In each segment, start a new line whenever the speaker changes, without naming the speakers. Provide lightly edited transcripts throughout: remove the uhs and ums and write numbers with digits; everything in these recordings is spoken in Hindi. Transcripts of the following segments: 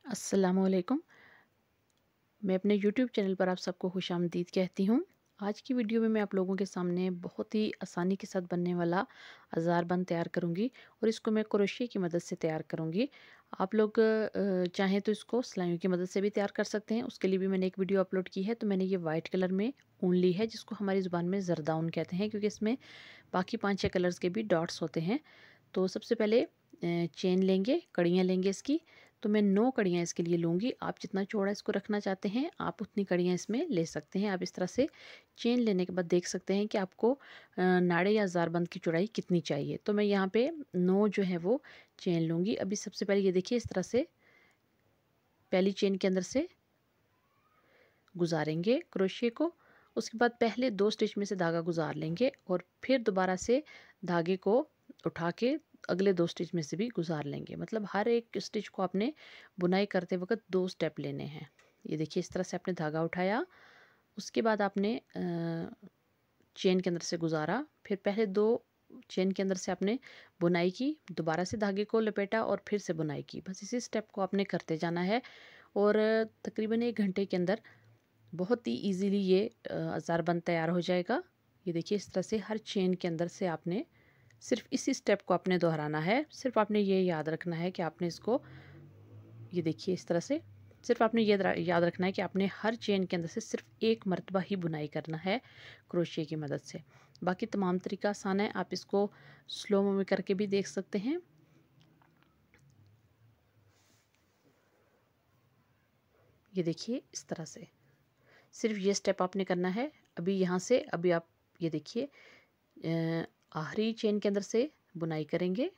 अस्सलामुअलैकुम। मैं अपने यूट्यूब चैनल पर आप सबको खुशामदीद कहती हूँ। आज की वीडियो में मैं आप लोगों के सामने बहुत ही आसानी के साथ बनने वाला अज़ारबंद तैयार करूँगी और इसको मैं क्रोशिया की मदद से तैयार करूँगी। आप लोग चाहें तो इसको सिलाइयों की मदद से भी तैयार कर सकते हैं। उसके लिए भी मैंने एक वीडियो अपलोड की है। तो मैंने ये वाइट कलर में ऊन ली है, जिसको हमारी ज़ुबान में जरदाउन कहते हैं, क्योंकि इसमें बाकी 5-6 कलर्स के भी डॉट्स होते हैं। तो सबसे पहले चेन लेंगे, कड़ियाँ लेंगे इसकी। तो मैं 9 कड़ियाँ इसके लिए लूँगी। आप जितना चौड़ा इसको रखना चाहते हैं, आप उतनी कड़ियाँ इसमें ले सकते हैं। आप इस तरह से चेन लेने के बाद देख सकते हैं कि आपको नाड़े या ज़ारबंद की चौड़ाई कितनी चाहिए। तो मैं यहाँ पे 9 जो है वो चेन लूँगी। अभी सबसे पहले ये देखिए, इस तरह से पहली चेन के अंदर से गुजारेंगे क्रोशिया को। उसके बाद पहले 2 स्टिच में से धागा गुजार लेंगे और फिर दोबारा से धागे को उठा के अगले 2 स्टिच में से भी गुजार लेंगे। मतलब हर एक स्टिच को आपने बुनाई करते वक्त 2 स्टेप लेने हैं। ये देखिए, इस तरह से आपने धागा उठाया, उसके बाद आपने चेन के अंदर से गुजारा, फिर पहले 2 चेन के अंदर से आपने बुनाई की, दोबारा से धागे को लपेटा और फिर से बुनाई की। बस इसी स्टेप को आपने करते जाना है और तकरीबन 1 घंटे के अंदर बहुत ही इजीली ये अज़ारबंद तैयार हो जाएगा। ये देखिए, इस तरह से हर चेन के अंदर से आपने सिर्फ इसी स्टेप को आपने दोहराना है। सिर्फ आपने ये याद रखना है कि आपने इसको, ये देखिए इस तरह से, सिर्फ आपने ये याद रखना है कि आपने हर चेन के अंदर से सिर्फ एक मरतबा ही बुनाई करना है क्रोशिया की मदद से। बाकी तमाम तरीका आसान है। आप इसको स्लो में करके भी देख सकते हैं। ये देखिए, इस तरह से सिर्फ ये स्टेप आपने करना है। अभी यहाँ से अभी आप ये देखिए, आखिरी चेन के अंदर से बुनाई करेंगे।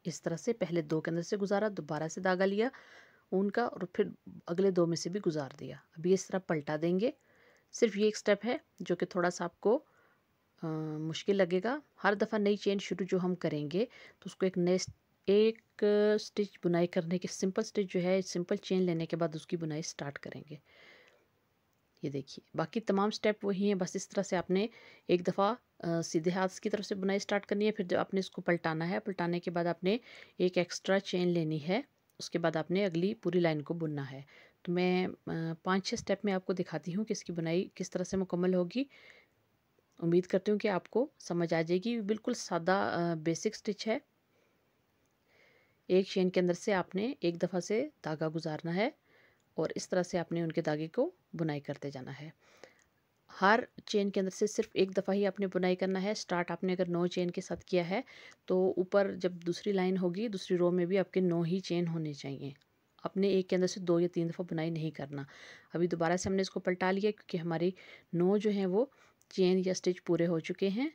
इस तरह से पहले 2 के अंदर से गुजारा, दोबारा से धागा लिया ऊन का और फिर अगले 2 में से भी गुजार दिया। अभी इस तरह पलटा देंगे। सिर्फ ये एक स्टेप है जो कि थोड़ा सा आपको मुश्किल लगेगा। हर दफ़ा नई चेन शुरू जो हम करेंगे तो उसको एक स्टिच बुनाई करने के, सिंपल स्टिच जो है, सिंपल चेन लेने के बाद उसकी बुनाई स्टार्ट करेंगे। ये देखिए, बाकी तमाम स्टेप वही हैं। बस इस तरह से आपने एक दफ़ा सीधे हाथ की तरफ से बुनाई स्टार्ट करनी है, फिर जब आपने इसको पलटाना है, पलटाने के बाद आपने एक एक्स्ट्रा चेन लेनी है, उसके बाद आपने अगली पूरी लाइन को बुनना है। तो मैं 5-6 स्टेप में आपको दिखाती हूँ कि इसकी बुनाई किस तरह से मुकम्मल होगी। उम्मीद करती हूँ कि आपको समझ आ जाएगी। बिल्कुल सादा बेसिक स्टिच है। एक चेन के अंदर से आपने एक दफ़ा से धागा गुजारना है और इस तरह से आपने उनके धागे को बुनाई करते जाना है। हर चेन के अंदर से सिर्फ एक दफ़ा ही आपने बुनाई करना है। स्टार्ट आपने अगर 9 चेन के साथ किया है तो ऊपर जब दूसरी लाइन होगी, दूसरी रो में भी आपके 9 ही चेन होने चाहिए। आपने एक के अंदर से 2 या 3 दफ़ा बुनाई नहीं करना। अभी दोबारा से हमने इसको पलटा लिया क्योंकि हमारी 9 जो हैं वो चेन या स्टिच पूरे हो चुके हैं।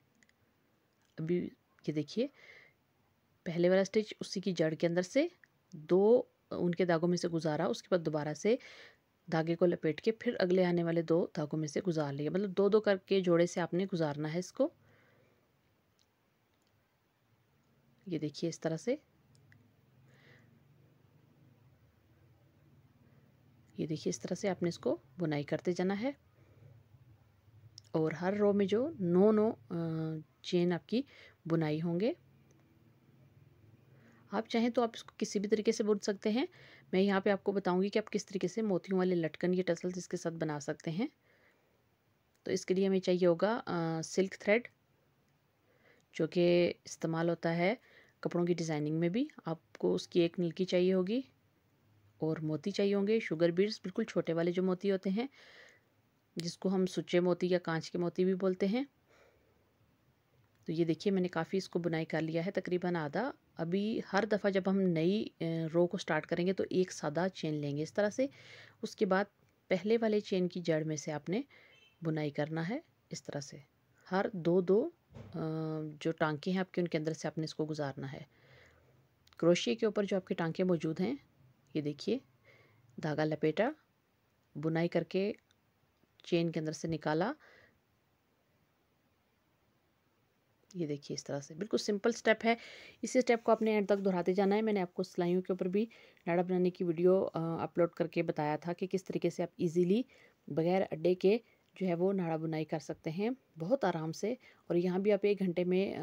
अभी ये देखिए, पहले वाला स्टिच उसी की जड़ के अंदर से 2 उनके धागों में से गुजारा, उसके बाद दोबारा से धागे को लपेट के फिर अगले आने वाले 2 धागों में से गुजार लिए। मतलब 2-2 करके जोड़े से आपने गुजारना है इसको। ये देखिए, इस तरह से, ये देखिए इस तरह से आपने इसको बुनाई करते जाना है और हर रो में जो 9-9 चेन आपकी बुनाई होंगे। आप चाहें तो आप इसको किसी भी तरीके से बुन सकते हैं। मैं यहाँ पे आपको बताऊंगी कि आप किस तरीके से मोतियों वाले लटकन या टसल्स इसके साथ बना सकते हैं। तो इसके लिए हमें चाहिए होगा सिल्क थ्रेड, जो कि इस्तेमाल होता है कपड़ों की डिज़ाइनिंग में भी। आपको उसकी एक नलकी चाहिए होगी और मोती चाहिए होंगे, शुगर बीड्स, बिल्कुल छोटे वाले जो मोती होते हैं, जिसको हम सुच्चे मोती या कांच के मोती भी बोलते हैं। तो ये देखिए, मैंने काफ़ी इसको बुनाई कर लिया है, तकरीबन आधा। अभी हर दफ़ा जब हम नई रो को स्टार्ट करेंगे तो एक सादा चेन लेंगे इस तरह से। उसके बाद पहले वाले चेन की जड़ में से आपने बुनाई करना है इस तरह से। हर 2-2 जो टांके हैं आपके, उनके अंदर से आपने इसको गुजारना है। क्रोशिया के ऊपर जो आपके टांके मौजूद हैं, ये देखिए, धागा लपेटा, बुनाई करके चेन के अंदर से निकाला। ये देखिए, इस तरह से बिल्कुल सिंपल स्टेप है। इसी स्टेप को आपने एंड तक दोहराते जाना है। मैंने आपको सिलाइयों के ऊपर भी नाड़ा बनाने की वीडियो अपलोड करके बताया था कि किस तरीके से आप इजीली बगैर अड्डे के जो है वो नाड़ा बुनाई कर सकते हैं बहुत आराम से। और यहाँ भी आप 1 घंटे में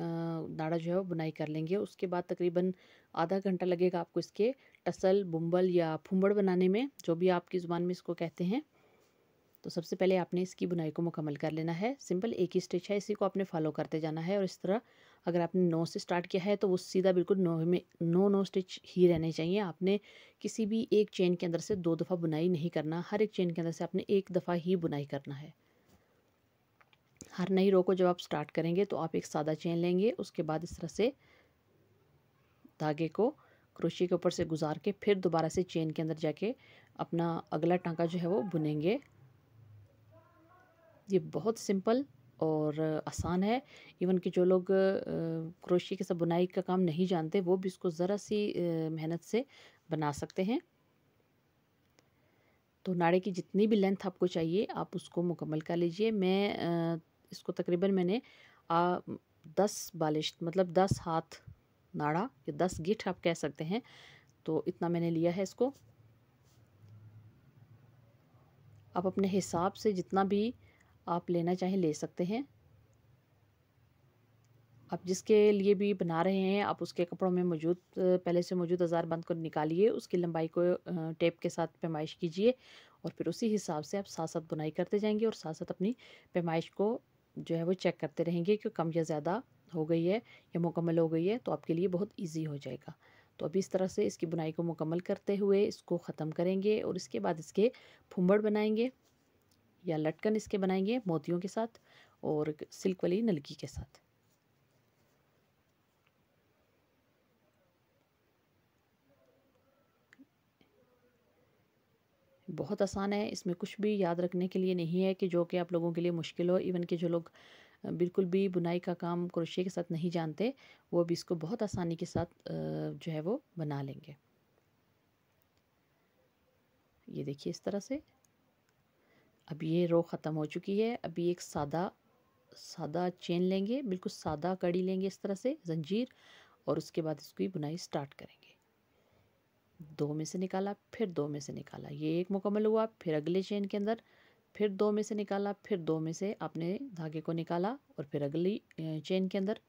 नाड़ा जो है वो बुनाई कर लेंगे। उसके बाद तकरीबन आधा घंटा लगेगा आपको इसके टसल, बुम्बल या फुम्बड़ बनाने में, जो भी आपकी ज़ुबान में इसको कहते हैं। तो सबसे पहले आपने इसकी बुनाई को मुकम्मल कर लेना है। सिंपल एक ही स्टिच है, इसी को आपने फॉलो करते जाना है। और इस तरह अगर आपने 9 से स्टार्ट किया है तो वो सीधा बिल्कुल 9 में 9 स्टिच ही रहने चाहिए। आपने किसी भी एक चेन के अंदर से 2 दफ़ा बुनाई नहीं करना, हर एक चेन के अंदर से आपने 1 दफ़ा ही बुनाई करना है। हर नई रो को जब आप स्टार्ट करेंगे तो आप एक सादा चेन लेंगे, उसके बाद इस तरह से धागे को क्रोशे के ऊपर से गुजार के फिर दोबारा से चेन के अंदर जाके अपना अगला टांका जो है वो बुनेंगे। ये बहुत सिंपल और आसान है। इवन कि जो लोग क्रोशे के साथ बुनाई का काम नहीं जानते वो भी इसको ज़रा सी मेहनत से बना सकते हैं। तो नाड़े की जितनी भी लेंथ आपको चाहिए आप उसको मुकम्मल कर लीजिए। मैं इसको तकरीबन मैंने 10 बालिश मतलब 10 हाथ नाड़ा या 10 गिठ आप कह सकते हैं, तो इतना मैंने लिया है इसको। आप अपने हिसाब से जितना भी आप लेना चाहें ले सकते हैं। आप जिसके लिए भी बना रहे हैं आप उसके कपड़ों में मौजूद पहले से मौजूद हज़ारबंद को निकालिए, उसकी लंबाई को टेप के साथ पैमाइश कीजिए और फिर उसी हिसाब से आप साथ साथ बुनाई करते जाएंगे और साथ साथ अपनी पैमाइश को जो है वो चेक करते रहेंगे कि कम या ज़्यादा हो गई है या मुकम्मल हो गई है, तो आपके लिए बहुत ईजी हो जाएगा। तो अभी इस तरह से इसकी बुनाई को मुकम्मल करते हुए इसको ख़त्म करेंगे और इसके बाद इसके फुम्बड़ बनाएंगे या लटकन इसके बनाएंगे मोतियों के साथ और सिल्क वाली नलकी के साथ। बहुत आसान है, इसमें कुछ भी याद रखने के लिए नहीं है कि जो कि आप लोगों के लिए मुश्किल हो। इवन कि जो लोग बिल्कुल भी बुनाई का काम क्रोशे के साथ नहीं जानते वो भी इसको बहुत आसानी के साथ जो है वो बना लेंगे। ये देखिए इस तरह से अब ये रो ख़त्म हो चुकी है। अभी एक सादा सादा चेन लेंगे, बिल्कुल सादा कड़ी लेंगे इस तरह से ज़ंजीर, और उसके बाद इसकी बुनाई स्टार्ट करेंगे। 2 में से निकाला, फिर 2 में से निकाला, ये एक मुकम्मल हुआ। फिर अगले चेन के अंदर फिर 2 में से निकाला, फिर 2 में से आपने धागे को निकाला और फिर अगली चेन के अंदर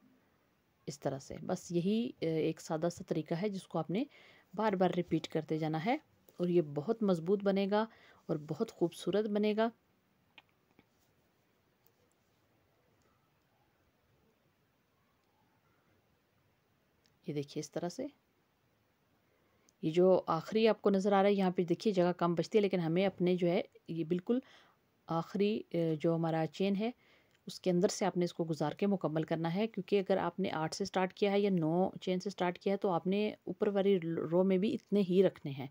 इस तरह से। बस यही एक सादा सा तरीका है जिसको आपने बार बार रिपीट करते जाना है और ये बहुत मज़बूत बनेगा और बहुत खूबसूरत बनेगा। ये देखिए इस तरह से। ये जो आखिरी आपको नज़र आ रहा है यहाँ पे देखिए जगह कम बचती है, लेकिन हमें अपने जो है ये बिल्कुल आखिरी जो हमारा चेन है उसके अंदर से आपने इसको गुजार के मुकम्मल करना है। क्योंकि अगर आपने 8 से स्टार्ट किया है या 9 चेन से स्टार्ट किया है तो आपने ऊपर वाली रो में भी इतने ही रखने हैं,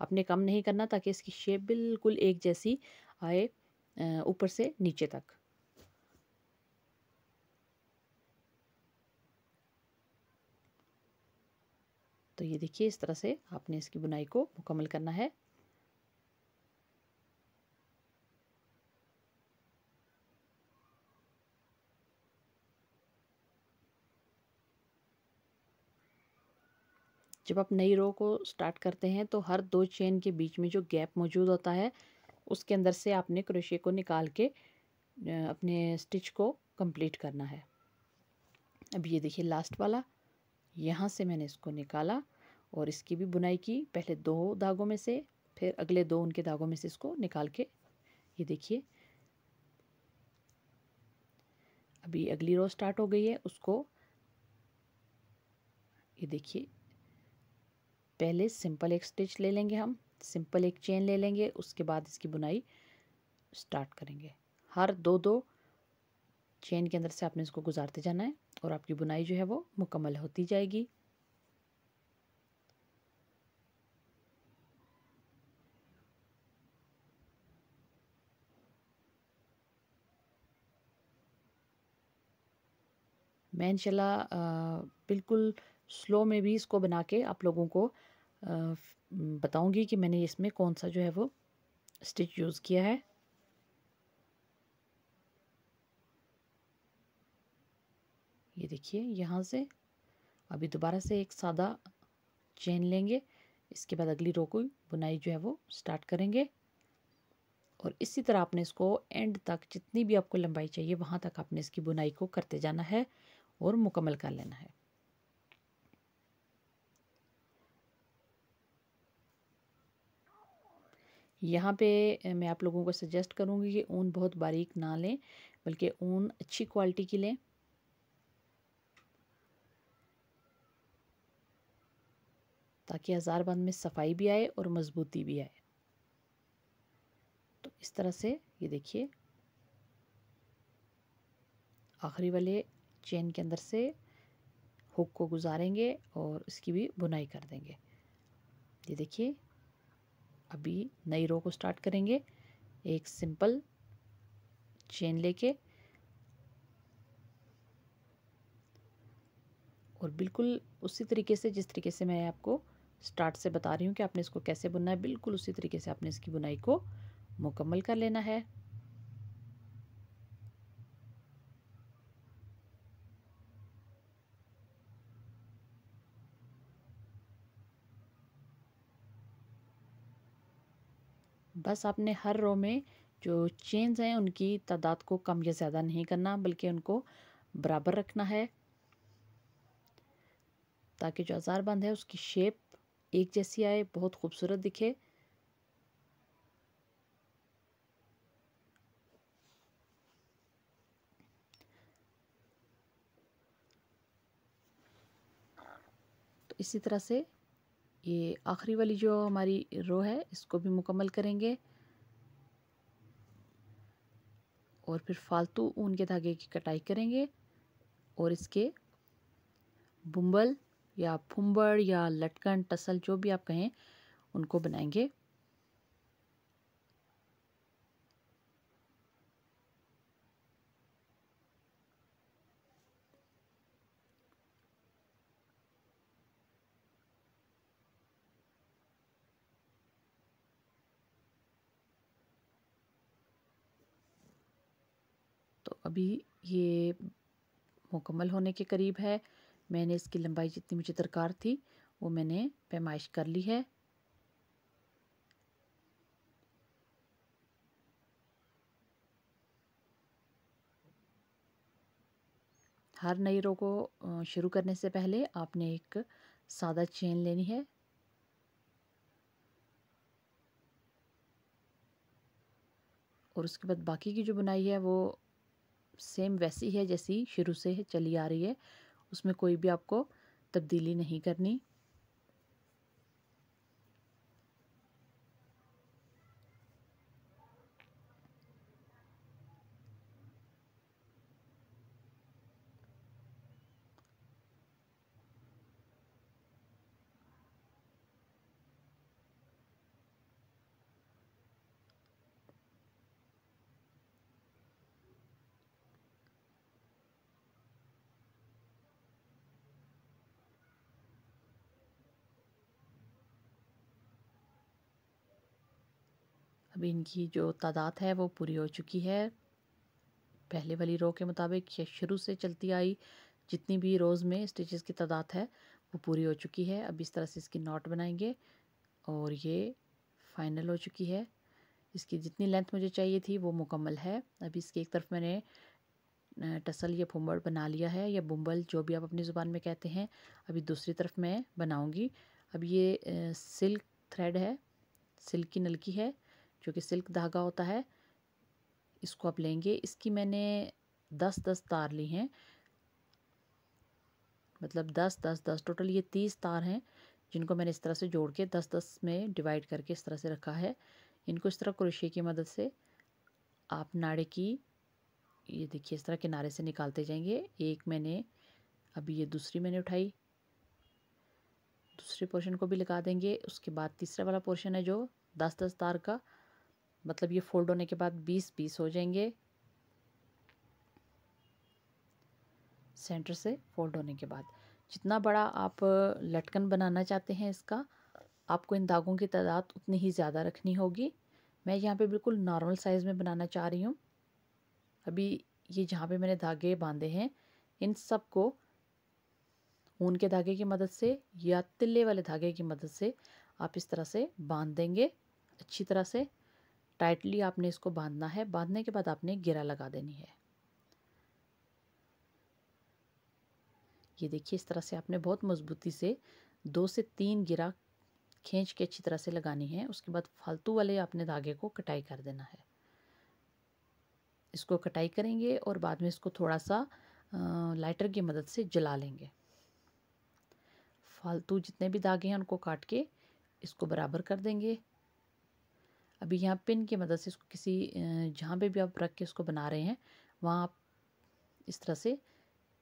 आपने कम नहीं करना, ताकि इसकी शेप बिल्कुल एक जैसी आए ऊपर से नीचे तक। तो ये देखिए इस तरह से आपने इसकी बुनाई को मुकम्मल करना है। जब आप नई रो को स्टार्ट करते हैं तो हर 2 चेन के बीच में जो गैप मौजूद होता है उसके अंदर से आपने क्रोशे को निकाल के अपने स्टिच को कंप्लीट करना है। अब ये देखिए लास्ट वाला, यहाँ से मैंने इसको निकाला और इसकी भी बुनाई की, पहले 2 धागों में से फिर अगले 2 उनके धागों में से इसको निकाल के। ये देखिए अभी अगली रो स्टार्ट हो गई है उसको। ये देखिए पहले सिंपल एक स्टिच ले लेंगे, हम सिंपल एक चेन ले लेंगे, उसके बाद इसकी बुनाई स्टार्ट करेंगे। हर 2-2 चेन के अंदर से आपने इसको गुजारते जाना है और आपकी बुनाई जो है वो मुकम्मल होती जाएगी। मैं इंशाल्लाह बिल्कुल स्लो में भी इसको बना के आप लोगों को बताऊंगी कि मैंने इसमें कौन सा जो है वो स्टिच यूज़ किया है। ये देखिए यहाँ से अभी दोबारा से एक सादा चेन लेंगे, इसके बाद अगली रो को बुनाई जो है वो स्टार्ट करेंगे। और इसी तरह आपने इसको एंड तक जितनी भी आपको लंबाई चाहिए वहाँ तक आपने इसकी बुनाई को करते जाना है और मुकम्मल कर लेना है। यहाँ पे मैं आप लोगों को सजेस्ट करूँगी कि ऊन बहुत बारीक ना लें, बल्कि ऊन अच्छी क्वालिटी की लें, ताकि हज़ारबंद में सफाई भी आए और मज़बूती भी आए। तो इस तरह से ये देखिए आखिरी वाले चेन के अंदर से हुक को गुजारेंगे और इसकी भी बुनाई कर देंगे। ये देखिए अभी नई रो को स्टार्ट करेंगे एक सिंपल चेन लेके, और बिल्कुल उसी तरीके से जिस तरीके से मैं आपको स्टार्ट से बता रही हूँ कि आपने इसको कैसे बुनना है, बिल्कुल उसी तरीके से आपने इसकी बुनाई को मुकम्मल कर लेना है। बस आपने हर रो में जो चेन्स हैं उनकी तादाद को कम या ज़्यादा नहीं करना, बल्कि उनको बराबर रखना है, ताकि जो हज़ारबंद है उसकी शेप एक जैसी आए, बहुत खूबसूरत दिखे। तो इसी तरह से ये आखिरी वाली जो हमारी रो है इसको भी मुकम्मल करेंगे, और फिर फालतू ऊन के धागे की कटाई करेंगे और इसके बुम्बल या फुम्बड़ या लटकन टसल जो भी आप कहें उनको बनाएंगे। तो अभी ये मुकम्मल होने के करीब है। मैंने इसकी लंबाई जितनी मुझे दरकार थी वो मैंने पैमाइश कर ली है। हर नई रो को शुरू करने से पहले आपने एक सादा चेन लेनी है, और उसके बाद बाकी की जो बुनाई है वो सेम वैसी है जैसी शुरू से चली आ रही है, उसमें कोई भी आपको तब्दीली नहीं करनी। अभी इनकी जो तादाद है वो पूरी हो चुकी है। पहले वाली रो के मुताबिक ये शुरू से चलती आई जितनी भी रोज़ में स्टिचेस की तादाद है वो पूरी हो चुकी है। अब इस तरह से इसकी नॉट बनाएंगे और ये फाइनल हो चुकी है। इसकी जितनी लेंथ मुझे चाहिए थी वो मुकम्मल है। अभी इसकी एक तरफ मैंने टसल या फुम्बड़ बना लिया है, या बुम्बल जो भी आप अपनी ज़ुबान में कहते हैं। अभी दूसरी तरफ मैं बनाऊंगी। अब ये सिल्क थ्रेड है, सिल्क की नलकी है जो कि सिल्क धागा होता है, इसको आप लेंगे। इसकी मैंने 10-10 तार ली हैं, मतलब 10-10-10 टोटल ये 30 तार हैं, जिनको मैंने इस तरह से जोड़ के 10-10 में डिवाइड करके इस तरह से रखा है। इनको इस तरह क्रोशे की मदद से आप नाड़े की, ये देखिए इस तरह किनारे से निकालते जाएंगे। एक मैंने अभी ये दूसरी मैंने उठाई, दूसरे पोर्शन को भी लगा देंगे। उसके बाद तीसरा वाला पोर्शन है जो 10-10 तार का, मतलब ये फोल्ड होने के बाद 20 पीस हो जाएंगे सेंटर से फोल्ड होने के बाद। जितना बड़ा आप लटकन बनाना चाहते हैं इसका, आपको इन धागों की तादाद उतनी ही ज़्यादा रखनी होगी। मैं यहाँ पे बिल्कुल नॉर्मल साइज़ में बनाना चाह रही हूँ। अभी ये जहाँ पे मैंने धागे बांधे हैं इन सब को ऊन के धागे की मदद से या तिल्ले वाले धागे की मदद से आप इस तरह से बांध देंगे अच्छी तरह से। टाइटली आपने इसको बांधना है। बांधने के बाद आपने घेरा लगा देनी है। ये देखिए इस तरह से आपने बहुत मजबूती से 2 से 3 घेरा खींच के अच्छी तरह से लगानी है। उसके बाद फालतू वाले आपने धागे को कटाई कर देना है। इसको कटाई करेंगे और बाद में इसको थोड़ा सा लाइटर की मदद से जला लेंगे। फालतू जितने भी धागे हैं उनको काट के इसको बराबर कर देंगे। अभी यहाँ पिन की मदद से इसको किसी जहाँ पे भी आप रख के इसको बना रहे हैं वहाँ आप इस तरह से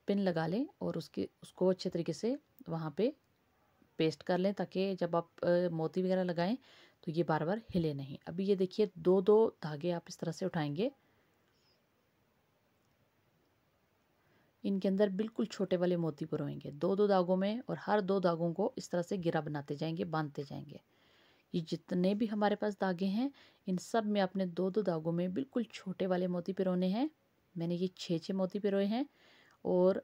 पिन लगा लें और उसको अच्छे तरीके से वहाँ पे पेस्ट कर लें, ताकि जब आप मोती वगैरह लगाएं तो ये बार बार हिले नहीं। अभी ये देखिए 2-2 धागे आप इस तरह से उठाएंगे। इनके अंदर बिल्कुल छोटे वाले मोती पुरोएंगे 2-2 धागों में, और हर 2 धागों को इस तरह से घेरा बनाते जाएंगे, बांधते जाएंगे। ये जितने भी हमारे पास धागे हैं इन सब में आपने 2-2 धागों में बिल्कुल छोटे वाले मोती पिरोने हैं। मैंने ये 6-6 मोती पिरोए हैं, और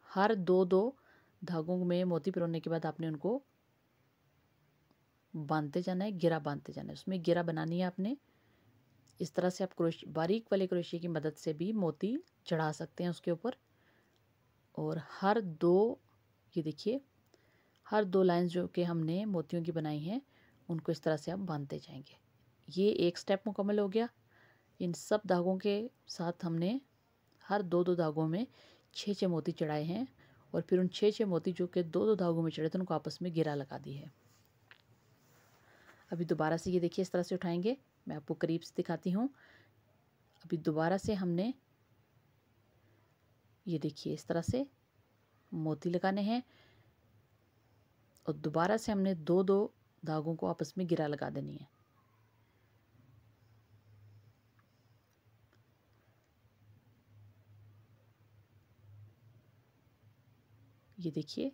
हर 2-2 धागों में मोती पिरोने के बाद आपने उनको बांधते जाना है, घेरा बांधते जाना है। उसमें घेरा बनानी है आपने। इस तरह से आप बारीक वाले क्रोशिया की मदद से भी मोती चढ़ा सकते हैं उसके ऊपर। और हर 2, ये देखिए हर 2 लाइन जो कि हमने मोतियों की बनाई हैं उनको इस तरह से आप बांधते जाएंगे। ये एक स्टेप मुकम्मल हो गया। इन सब धागों के साथ हमने हर 2-2 धागों में 6-6 मोती चढ़ाए हैं, और फिर उन 6-6 मोती जो कि 2-2 धागों में चढ़े थे उनको आपस में घेरा लगा दी है। अभी दोबारा से ये देखिए इस तरह से उठाएंगे। मैं आपको करीब से दिखाती हूँ। अभी दोबारा से हमने ये देखिए इस तरह से मोती लगाने हैं, और दोबारा से हमने 2-2 धागों को आपस में घेरा लगा देनी है। ये देखिए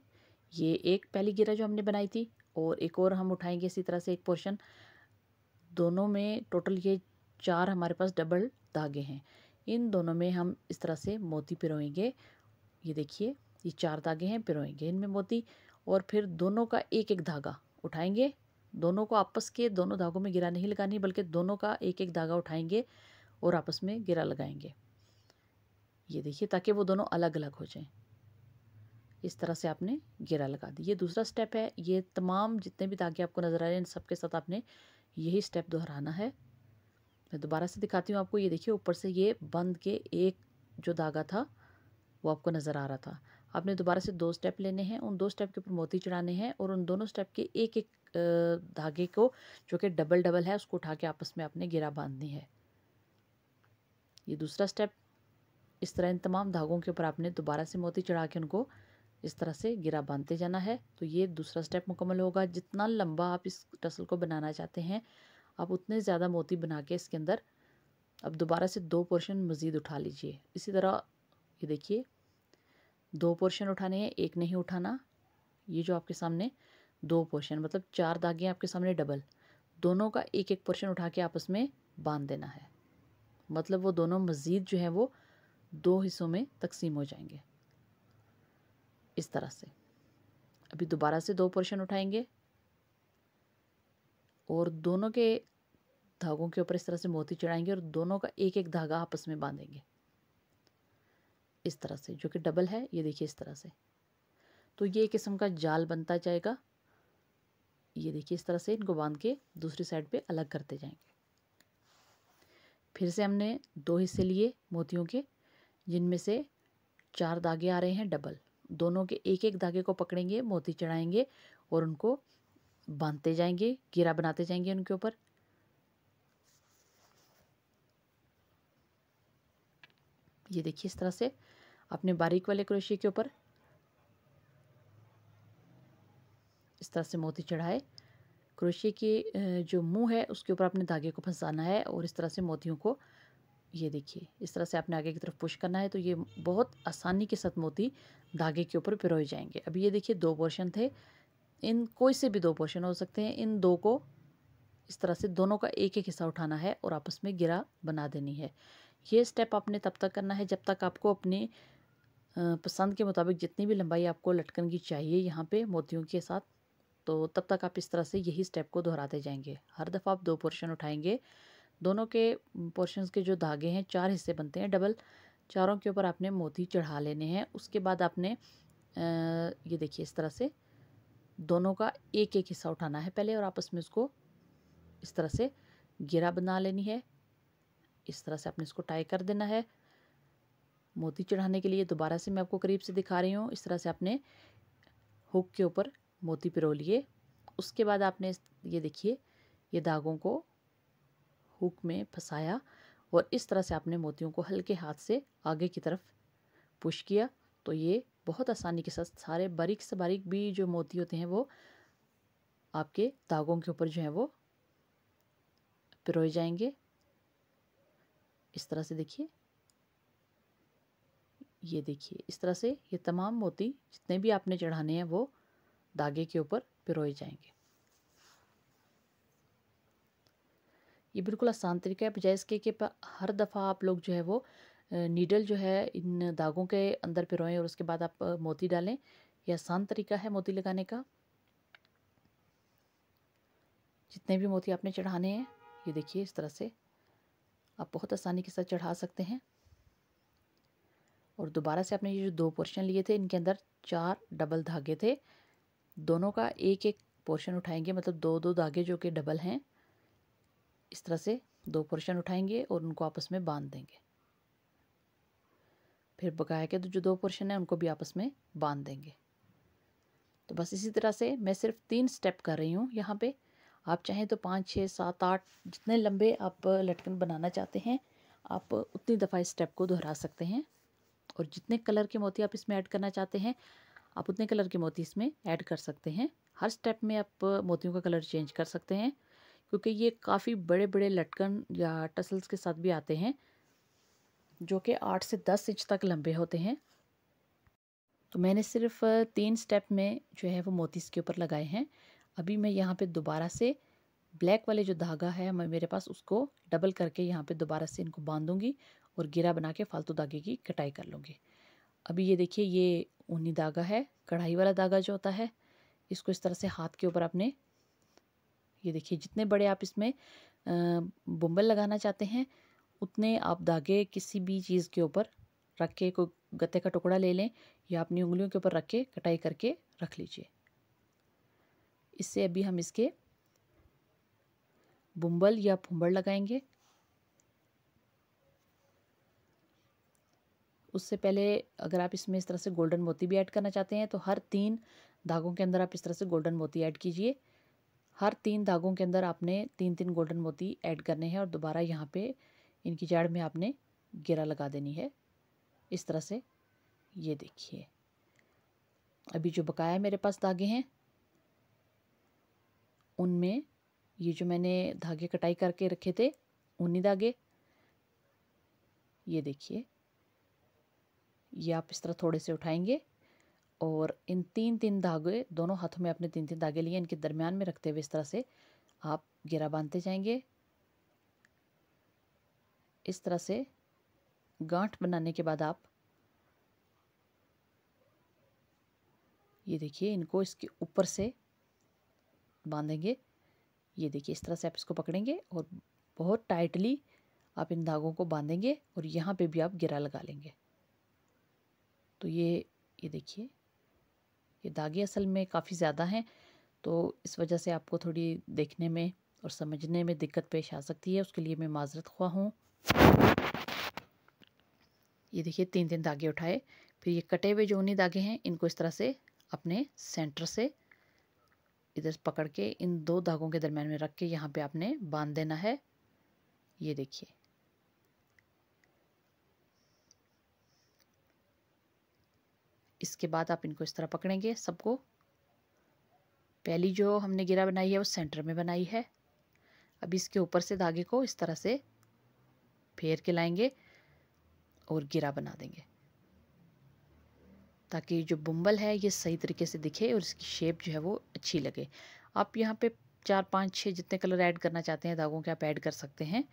ये एक पहली घेरा जो हमने बनाई थी, और एक और हम उठाएंगे इसी तरह से एक पोर्शन। दोनों में टोटल ये 4 हमारे पास डबल धागे हैं। इन दोनों में हम इस तरह से मोती पिरोएंगे। ये देखिए ये 4 धागे हैं, पिरोएंगे इनमें मोती, और फिर दोनों का एक एक धागा उठाएंगे। दोनों को आपस के दोनों धागों में घेरा नहीं लगानी, बल्कि दोनों का एक एक धागा उठाएंगे और आपस में घेरा लगाएंगे। ये देखिए ताकि वो दोनों अलग अलग हो जाएं। इस तरह से आपने घेरा लगा दी। ये दूसरा स्टेप है। ये तमाम जितने भी धागे आपको नज़र आ रहे हैं इन सबके साथ आपने यही स्टेप दोहराना है। मैं दोबारा से दिखाती हूँ आपको। ये देखिए ऊपर से ये बंद के एक जो धागा था वो आपको नज़र आ रहा था। आपने दोबारा से 2 स्टेप लेने हैं, उन 2 स्टेप के ऊपर मोती चढ़ाने हैं, और उन दोनों स्टेप के एक एक धागे को जो कि डबल डबल है उसको उठा के आपस में आपने घेरा बांधनी है। ये दूसरा स्टेप। इस तरह इन तमाम धागों के ऊपर आपने दोबारा से मोती चढ़ा के उनको इस तरह से घेरा बांधते जाना है। तो ये दूसरा स्टेप मुकम्मल होगा। जितना लंबा आप इस टसल को बनाना चाहते हैं आप उतने ज़्यादा मोती बना के इसके अंदर अब दोबारा से 2 पोर्शन मज़ीद उठा लीजिए। इसी तरह ये देखिए 2 पोर्शन उठाने हैं, एक नहीं उठाना। ये जो आपके सामने 2 पोर्शन मतलब 4 धागे आपके सामने डबल, दोनों का एक एक पोर्शन उठा के आपस में बांध देना है। मतलब वो दोनों मज़ीद जो है वो 2 हिस्सों में तकसीम हो जाएंगे इस तरह से। अभी दोबारा से 2 पोर्शन उठाएंगे और दोनों के धागों के ऊपर इस तरह से मोती चढ़ाएंगे और दोनों का एक एक धागा आपस में बांधेंगे इस तरह से, जो कि डबल है। ये देखिए इस तरह से। तो ये एक किस्म का जाल बनता जाएगा। ये देखिए इस तरह से इनको बांध के दूसरी साइड पे अलग करते जाएंगे। फिर से हमने 2 हिस्से लिए मोतियों के, जिनमें से 4 धागे आ रहे हैं डबल। दोनों के एक एक धागे को पकड़ेंगे, मोती चढ़ाएंगे और उनको बांधते जाएंगे, घेरा बनाते जाएंगे उनके ऊपर। ये देखिए इस तरह से अपने बारीक वाले क्रोशिया के ऊपर इस तरह से मोती चढ़ाए। क्रोशिया के जो मुंह है उसके ऊपर अपने धागे को फंसाना है और इस तरह से मोतियों को, ये देखिए इस तरह से आपने आगे की तरफ पुश करना है। तो ये बहुत आसानी के साथ मोती धागे के ऊपर पिरोए जाएंगे। अभी ये देखिए 2 पोर्शन थे, इन कोई से भी 2 पोर्शन हो सकते हैं। इन 2 को इस तरह से दोनों का एक एक हिस्सा उठाना है और आपस में घेरा बना देनी है। ये स्टेप आपने तब तक करना है जब तक आपको अपने पसंद के मुताबिक जितनी भी लंबाई आपको लटकन की चाहिए यहाँ पे मोतियों के साथ तो तब तक आप इस तरह से यही स्टेप को दोहराते जाएंगे। हर दफ़ा आप 2 पोर्शन उठाएंगे। दोनों के पोर्शंस के जो धागे हैं 4 हिस्से बनते हैं डबल, चारों के ऊपर आपने मोती चढ़ा लेने हैं। उसके बाद आपने ये देखिए इस तरह से दोनों का एक एक हिस्सा उठाना है पहले और आपस में उसको इस तरह से घेरा बना लेनी है। इस तरह से आपने इसको टाई कर देना है। मोती चढ़ाने के लिए दोबारा से मैं आपको करीब से दिखा रही हूँ। इस तरह से आपने हुक के ऊपर मोती पिरो लिए। उसके बाद आपने ये देखिए ये धागों को हुक में फंसाया और इस तरह से आपने मोतियों को हल्के हाथ से आगे की तरफ पुश किया। तो ये बहुत आसानी के साथ सारे बारीक से बारीक भी जो मोती होते हैं वो आपके धागों के ऊपर जो है वो पिरोए जाएंगे। इस तरह से देखिए, ये देखिए इस तरह से ये तमाम मोती जितने भी आपने चढ़ाने हैं वो धागे के ऊपर पिरोए जाएंगे। ये बिल्कुल आसान तरीका है, बजाय इसके कि हर दफ़ा आप लोग जो है वो नीडल जो है इन धागों के अंदर पिरोएं और उसके बाद आप मोती डालें। ये आसान तरीका है मोती लगाने का। जितने भी मोती आपने चढ़ाने हैं ये देखिए इस तरह से आप बहुत आसानी के साथ चढ़ा सकते हैं। और दोबारा से आपने ये जो 2 पोर्शन लिए थे इनके अंदर 4 डबल धागे थे। दोनों का एक एक पोर्शन उठाएंगे, मतलब 2-2 धागे जो कि डबल हैं। इस तरह से 2 पोर्शन उठाएंगे और उनको आपस में बांध देंगे। फिर बकाया के जो 2 पोर्शन हैं उनको भी आपस में बांध देंगे। तो बस इसी तरह से मैं सिर्फ 3 स्टेप कर रही हूँ यहाँ पे। आप चाहें तो 5, 6, 7, 8 जितने लंबे आप लटकन बनाना चाहते हैं आप उतनी दफ़ा इस स्टेप को दोहरा सकते हैं। और जितने कलर के मोती आप इसमें ऐड करना चाहते हैं आप उतने कलर के मोती इसमें ऐड कर सकते हैं। हर स्टेप में आप मोतियों का कलर चेंज कर सकते हैं, क्योंकि ये काफ़ी बड़े बड़े लटकन या टसल्स के साथ भी आते हैं जो कि 8 से 10 इंच तक लंबे होते हैं। तो मैंने सिर्फ 3 स्टेप में जो है वो मोती इसके ऊपर लगाए हैं। अभी मैं यहाँ पे दोबारा से ब्लैक वाले जो धागा है मेरे पास उसको डबल करके यहाँ पे दोबारा से इनको बांधूंगी और घेरा बना के फालतू धागे की कटाई कर लूँगी। अभी ये देखिए ये ऊनी धागा है, कढ़ाई वाला धागा जो होता है, इसको इस तरह से हाथ के ऊपर आपने ये देखिए जितने बड़े आप इसमें बुम्बल लगाना चाहते हैं उतने आप धागे किसी भी चीज़ के ऊपर रख के, कोई गत्ते का टुकड़ा ले लें या अपनी उंगलियों के ऊपर रख के कटाई करके रख लीजिए। इससे अभी हम इसके बुम्बल या फुंबर लगाएंगे। उससे पहले अगर आप इसमें इस तरह से गोल्डन मोती भी ऐड करना चाहते हैं तो हर 3 धागों के अंदर आप इस तरह से गोल्डन मोती ऐड कीजिए। हर 3 धागों के अंदर आपने 3-3 गोल्डन मोती ऐड करने हैं और दोबारा यहाँ पे इनकी जड़ में आपने घेरा लगा देनी है इस तरह से। ये देखिए अभी जो बकाया मेरे पास धागे हैं उनमें ये जो मैंने धागे कटाई करके रखे थे ऊनी धागे, ये देखिए ये आप इस तरह थोड़े से उठाएंगे और इन 3-3 धागे दोनों हाथों में अपने 3-3 धागे लिए इनके दरमियान में रखते हुए इस तरह से आप घेरा बांधते जाएंगे। इस तरह से गांठ बनाने के बाद आप ये देखिए इनको इसके ऊपर से बांधेंगे। ये देखिए इस तरह से आप इसको पकड़ेंगे और बहुत टाइटली आप इन धागों को बांधेंगे और यहाँ पे भी आप घेरा लगा लेंगे। तो ये देखिए ये धागे असल में काफ़ी ज़्यादा हैं तो इस वजह से आपको थोड़ी देखने में और समझने में दिक्कत पेश आ सकती है, उसके लिए मैं माजरत ख्वाह हूँ। ये देखिए 3-3 धागे उठाए, फिर ये कटे हुए जो ऊनी धागे हैं इनको इस तरह से अपने सेंटर से इधर पकड़ के इन 2 धागों के दरम्यान में रख के यहाँ पे आपने बांध देना है। ये देखिए इसके बाद आप इनको इस तरह पकड़ेंगे सबको। पहली जो हमने घेरा बनाई है वो सेंटर में बनाई है। अब इसके ऊपर से धागे को इस तरह से फेर के लाएंगे और घेरा बना देंगे ताकि जो बुम्बल है ये सही तरीके से दिखे और इसकी शेप जो है वो अच्छी लगे। आप यहाँ पे 4, 5, 6 जितने कलर ऐड करना चाहते हैं धागों के आप ऐड कर सकते हैं।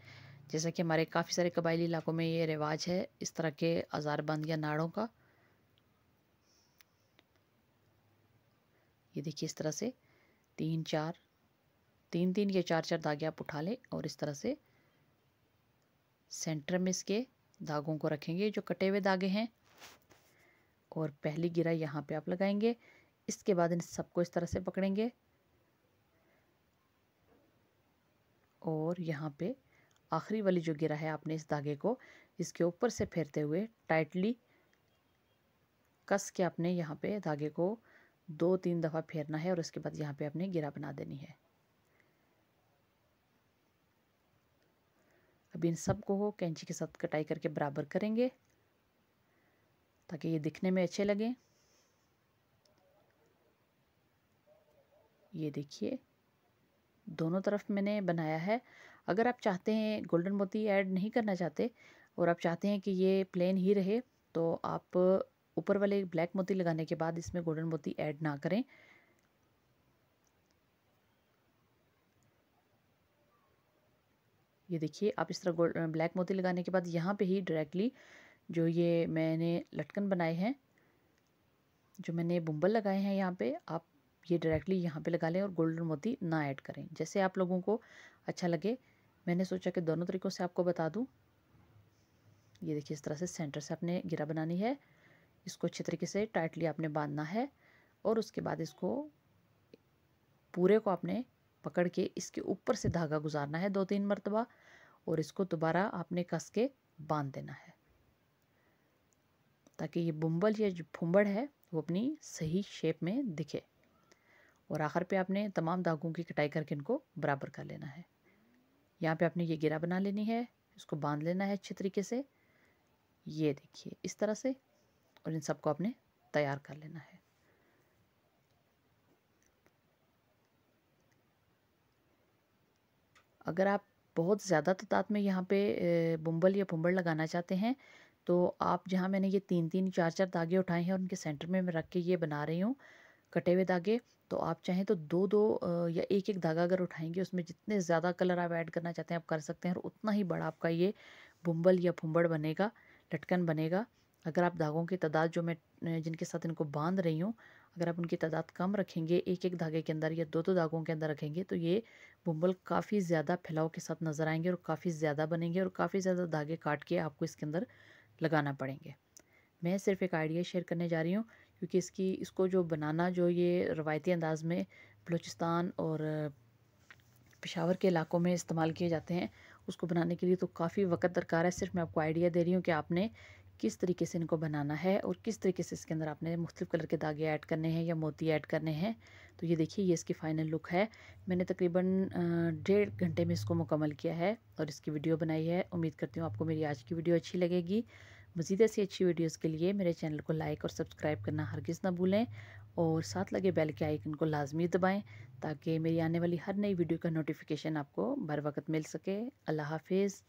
जैसा कि हमारे काफ़ी सारे कबायली इलाकों में ये रिवाज है इस तरह के अज़ारबंद या नाड़ों का। ये देखिए इस तरह से तीन चार, तीन तीन या चार चार धागे आप उठा लें और इस तरह से सेंटर में इसके धागों को रखेंगे जो कटे हुए धागे हैं, और पहली गिरा यहाँ पे आप लगाएंगे। इसके बाद इन सबको इस तरह से पकड़ेंगे और यहाँ पे आखिरी वाली जो गिरा है आपने इस धागे को इसके ऊपर से फेरते हुए टाइटली कस के आपने यहाँ पे धागे को 2-3 दफ़ा फेरना है और उसके बाद यहाँ पे आपने गिरा बना देनी है। अब इन सबको कैंची के साथ कटाई करके बराबर करेंगे ताकि ये दिखने में अच्छे लगें। ये देखिए दोनों तरफ मैंने बनाया है। अगर आप चाहते हैं गोल्डन मोती ऐड नहीं करना चाहते और आप चाहते हैं कि ये प्लेन ही रहे तो आप ऊपर वाले ब्लैक मोती लगाने के बाद इसमें गोल्डन मोती ऐड ना करें। ये देखिए आप इस तरह ब्लैक मोती लगाने के बाद यहाँ पे ही डायरेक्टली जो ये मैंने लटकन बनाए हैं, जो मैंने बुम्बल लगाए हैं यहाँ पे, आप ये डायरेक्टली यहाँ पे लगा लें और गोल्डन मोती ना ऐड करें, जैसे आप लोगों को अच्छा लगे। मैंने सोचा कि दोनों तरीक़ों से आपको बता दूँ। ये देखिए इस तरह से सेंटर से आपने गिरा बनानी है, इसको अच्छे तरीके से टाइटली आपने बांधना है और उसके बाद इसको पूरे को आपने पकड़ के इसके ऊपर से धागा गुजारना है 2-3 मरतबा और इसको दोबारा आपने कस के बांध देना है ताकि ये बुम्बल या जो फुंबड़ है वो अपनी सही शेप में दिखे। और आखिर पे आपने तमाम धागों की कटाई करके इनको बराबर कर लेना है। यहाँ पे आपने ये गिरा बना लेनी है, इसको बांध लेना है अच्छे तरीके से, ये देखिए इस तरह से, और इन सबको आपने तैयार कर लेना है। अगर आप बहुत ज़्यादा तादाद में यहाँ पे बुम्बल या फुंबड़ लगाना चाहते हैं तो आप जहाँ मैंने ये 3-3 4-4 धागे उठाए हैं और उनके सेंटर में मैं रख के ये बना रही हूँ कटे हुए धागे, तो आप चाहें तो 2-2 या 1-1 धागा अगर उठाएंगे उसमें जितने ज़्यादा कलर आप ऐड करना चाहते हैं आप कर सकते हैं और उतना ही बड़ा आपका ये बुम्बल या फुंबड़ बनेगा, लटकन बनेगा। अगर आप धागों की तादाद जो मैं जिनके साथ इनको बांध रही हूँ, अगर आप उनकी तादाद कम रखेंगे, 1-1 धागे के अंदर या 2-2 धागों के अंदर रखेंगे तो ये बुम्बल काफ़ी ज़्यादा फैलाव के साथ नज़र आएंगे और काफ़ी ज़्यादा बनेंगे और काफ़ी ज़्यादा धागे काट के आपको इसके अंदर लगाना पड़ेंगे। मैं सिर्फ एक आइडिया शेयर करने जा रही हूँ क्योंकि इसको जो बनाना जो ये रवायती अंदाज में बलूचिस्तान और पेशावर के इलाकों में इस्तेमाल किए जाते हैं, उसको बनाने के लिए तो काफ़ी वक्त दरकार है। सिर्फ मैं आपको आइडिया दे रही हूँ कि आपने किस तरीके से इनको बनाना है और किस तरीके से इसके अंदर आपने मुख्तलिफ़ कलर के धागे ऐड करने हैं या मोती ऐड करने हैं। तो ये देखिए ये इसकी फ़ाइनल लुक है। मैंने तकरीबन 1.5 घंटे में इसको मुकम्मल किया है और इसकी वीडियो बनाई है। उम्मीद करती हूँ आपको मेरी आज की वीडियो अच्छी लगेगी। मज़ीद ऐसी अच्छी वीडियोज़ के लिए मेरे चैनल को लाइक और सब्सक्राइब करना हरगिज़ ना भूलें और साथ लगे बेल के आइकन को लाजमी दबाएं ताकि मेरी आने वाली हर नई वीडियो का नोटिफिकेशन आपको बर वक्त मिल सके। अल्लाह हाफिज़।